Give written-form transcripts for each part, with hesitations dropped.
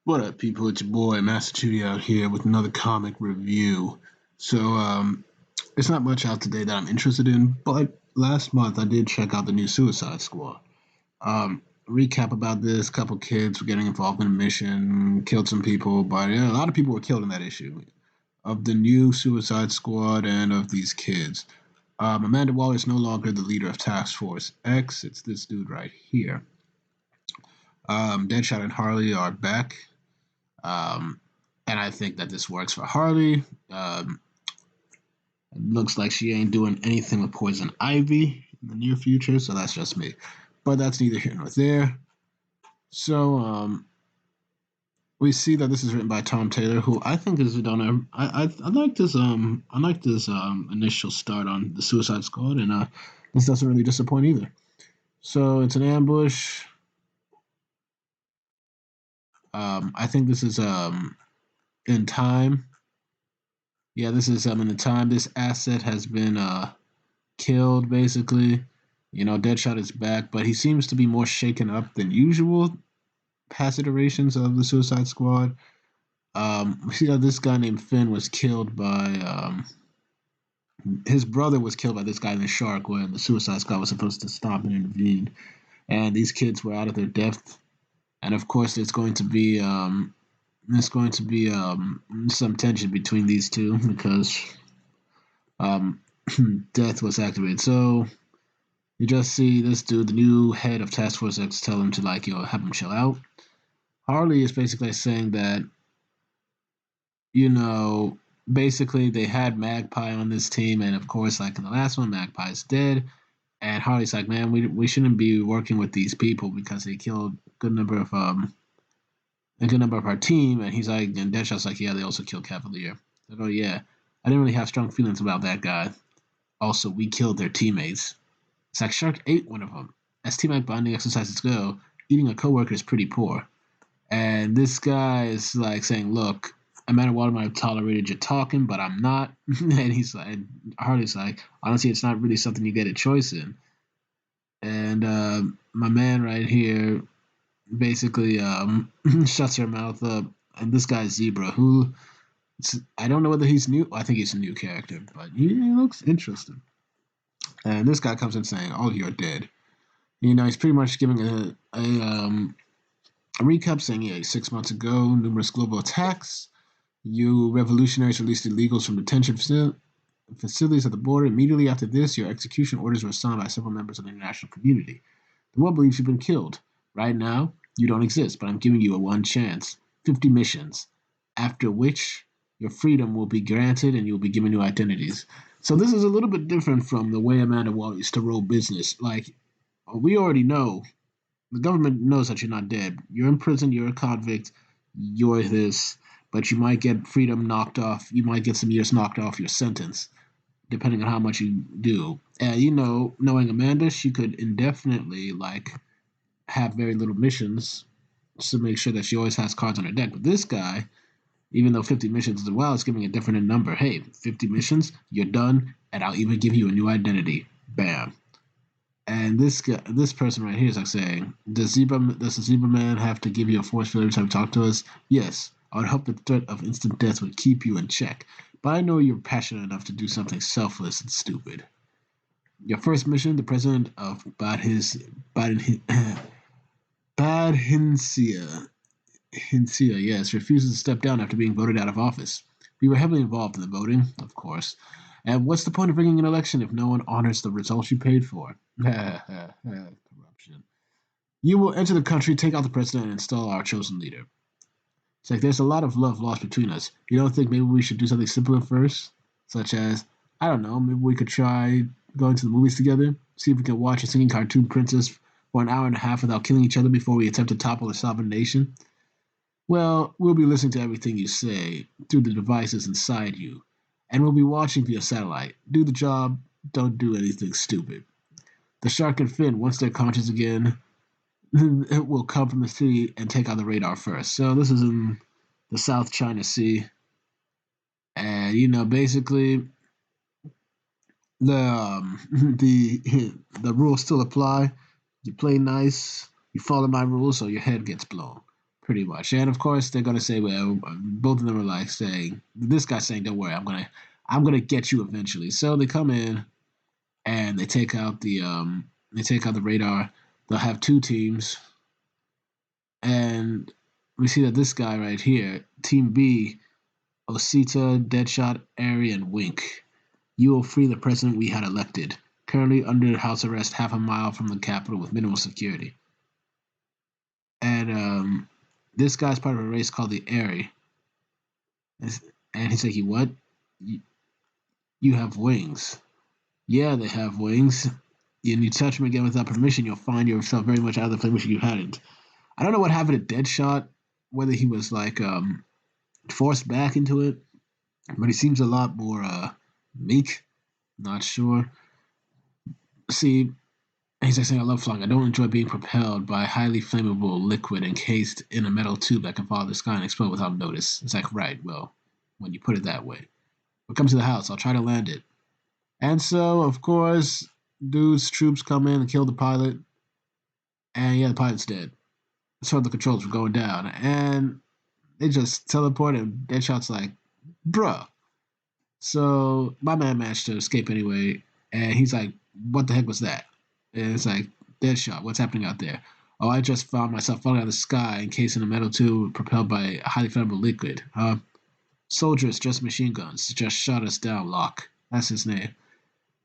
What up, people? It's your boy Master Tutti out here with another comic review. It's not much out today that I'm interested in, but last month I did check out the new Suicide Squad. Recap about this: couple kids were getting involved in a mission, killed some people, but yeah, a lot of people were killed in that issue of the new Suicide Squad and of these kids. Amanda Waller is no longer the leader of Task Force X. It's this dude right here. Deadshot and Harley are back. Um, and I think that this works for Harley. It looks like she ain't doing anything with Poison Ivy in the near future, so that's just me. But that's neither here nor there. So we see that this is written by Tom Taylor, who I think is done. I like this. I like this initial start on the Suicide Squad, and this doesn't really disappoint either. So it's an ambush. I think this is in time. Yeah, this is in the time. This asset has been killed, basically. You know, Deadshot is back, but he seems to be more shaken up than usual past iterations of the Suicide Squad. We see that this guy named Finn was killed by his brother was killed by this guy in the shark when the Suicide Squad was supposed to stop and intervene, and these kids were out of their depth. And of course, there's going to be some tension between these two because um, death was activated. So you just see this dude, the new head of Task Force X, tell him to have him chill out. Harley is basically saying that, you know, basically they had Magpie on this team, and of course, like in the last one, Magpie's dead, and Harley's like, man, we shouldn't be working with these people because they killed a good number of our team, and he's like, and Deadshot's like, yeah, they also killed Cavalier. Like, oh yeah, I didn't really have strong feelings about that guy. Also, we killed their teammates. It's like Shark ate one of them. As teammate bonding exercises go, eating a coworker is pretty poor. And this guy is like saying, "Look, Amanda Water might have tolerated your talking, but I'm not." And he's like, and Harley's like, "Honestly, it's not really something you get a choice in." And my man right here basically shuts her mouth up. And this guy's Zebra, who I don't know whether he's new. I think he's a new character, but he looks interesting. And this guy comes in saying, "Oh, you're dead." You know, he's pretty much giving a recap saying, yeah, 6 months ago, numerous global attacks. You revolutionaries released illegals from detention facilities at the border. Immediately after this, your execution orders were signed by several members of the international community. The world believes you've been killed. Right now, you don't exist, but I'm giving you a one chance. 50 missions. After which, your freedom will be granted and you'll be given new identities. So this is a little bit different from the way Amanda Waller used to roll business. Like, we already know the government knows that you're not dead. You're in prison. You're a convict. You're this, but you might get freedom knocked off. You might get some years knocked off your sentence, depending on how much you do. And you know, knowing Amanda, she could indefinitely have very little missions to make sure that she always has cards on her deck. But this guy, even though 50 missions is a while, is giving a different number. Hey, 50 missions, you're done, and I'll even give you a new identity. Bam. And this person right here is like saying, does the zebra man have to give you a force field every time you talk to us? Yes, I would hope the threat of instant death would keep you in check. But I know you're passionate enough to do something selfless and stupid. Your first mission, the president of Badhinsia, yes, refuses to step down after being voted out of office. We were heavily involved in the voting, of course. And what's the point of ringing an election if no one honors the results you paid for? Corruption. You will enter the country, take out the president, and install our chosen leader. It's like there's a lot of love lost between us. You don't think maybe we should do something simpler first? Such as, I don't know, maybe we could try going to the movies together, see if we can watch a singing cartoon princess for an hour and a half without killing each other before we attempt to topple a sovereign nation? Well, we'll be listening to everything you say through the devices inside you, and we'll be watching via satellite. Do the job, don't do anything stupid. The shark and Finn, once they're conscious again, it will come from the sea and take out the radar first. So this is in the South China Sea, and you know, basically the the rules still apply. You play nice, you follow my rules, or your head gets blown. pretty much. And of course, they're gonna say, well, both of them are like saying, this guy's saying, "Don't worry, I'm gonna get you eventually." So they come in and they take out the radar. They'll have two teams, and we see that this guy right here, Team B, Osita, Deadshot, Airy, and Wink. You will free the president we had elected, currently under house arrest half a mile from the capital with minimal security. And this guy's part of a race called the Airy. And he's like, "You what? You have wings." Yeah, they have wings. And you touch them again without permission, you'll find yourself very much out of the flame, which you hadn't. I don't know what happened to Deadshot, whether he was like forced back into it, but he seems a lot more meek. Not sure. See, he's like saying, "I love flying. I don't enjoy being propelled by highly flammable liquid encased in a metal tube that can follow the sky and explode without notice." It's like, right, well, when you put it that way. When it comes to the house, I'll try to land it. And so, of course, dude's troops come in and kill the pilot. And yeah, the pilot's dead. So the controls were going down. And they just teleport, and Deadshot's like, bruh. So my man managed to escape anyway. And he's like, what the heck was that? And it's like, Deadshot, what's happening out there? Oh, I just found myself falling out of the sky encased in a metal tube propelled by a highly flammable liquid. Soldiers, just machine guns, just shot us down, Locke. That's his name.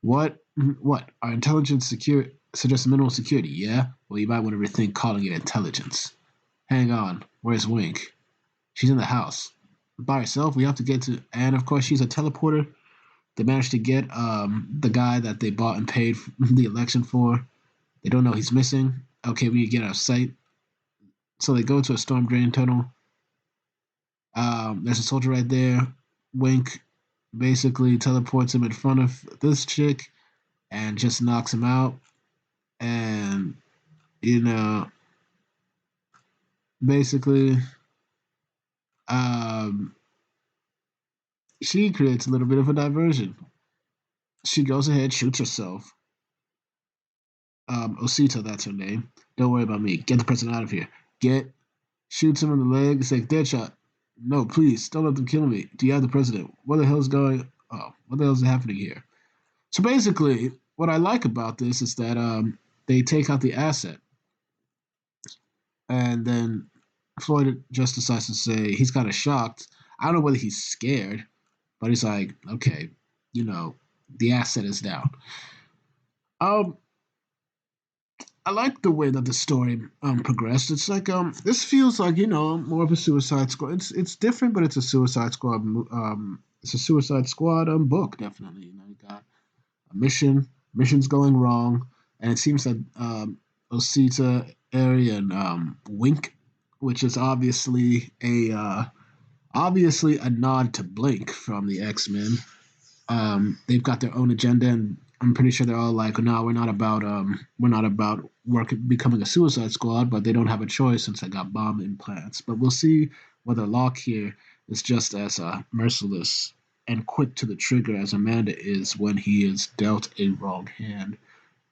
What? What? Our intelligence secure suggests minimal security, yeah? Well, you might want to rethink calling it intelligence. Hang on. Where's Wink? She's in the house. By herself, we have to get to. And of course, she's a teleporter. They managed to get the guy that they bought and paid the election for. They don't know he's missing. Okay, we need to get out of sight. So they go to a storm drain tunnel. There's a soldier right there. Wink basically teleports him in front of this chick and just knocks him out. And, you know, basically, um, she creates a little bit of a diversion. She goes ahead, shoots herself. Osita, that's her name. Don't worry about me. Get the person out of here. Shoots him in the leg. It's like, Deadshot. No, please, don't let them kill me. Do you have the president? What the hell's going? Oh, what the hell's happening here? So basically, what I like about this is that they take out the asset, and then Floyd just decides to say he's kind of shocked. I don't know whether he's scared, but he's like, okay, the asset is down. Um, I like the way that the story progressed. It's like this feels like more of a Suicide Squad. It's different, but it's a Suicide Squad. It's a Suicide Squad book definitely. You got a mission's going wrong, and it seems that Osita, Airy, and Wink, which is obviously a nod to Blink from the X-Men. They've got their own agenda, and I'm pretty sure they're all like, "No, we're not about becoming a Suicide Squad," but they don't have a choice since they got bomb implants. But we'll see whether Locke here is just as merciless and quick to the trigger as Amanda is when he is dealt a wrong hand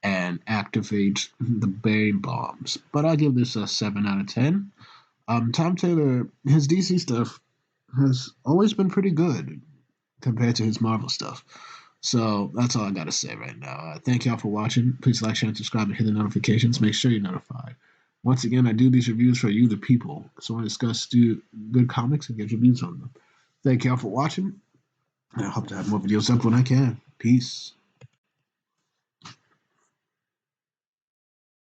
and activates the Bane bombs. But I give this a 7 out of 10. Tom Taylor, his DC stuff has always been pretty good compared to his Marvel stuff. So that's all I got to say right now. Thank y'all for watching. Please like, share, and subscribe, and hit the notifications. Make sure you're notified. Once again, I do these reviews for you, the people. So I discuss good comics and get reviews on them. Thank y'all for watching. And I hope to have more videos up when I can. Peace.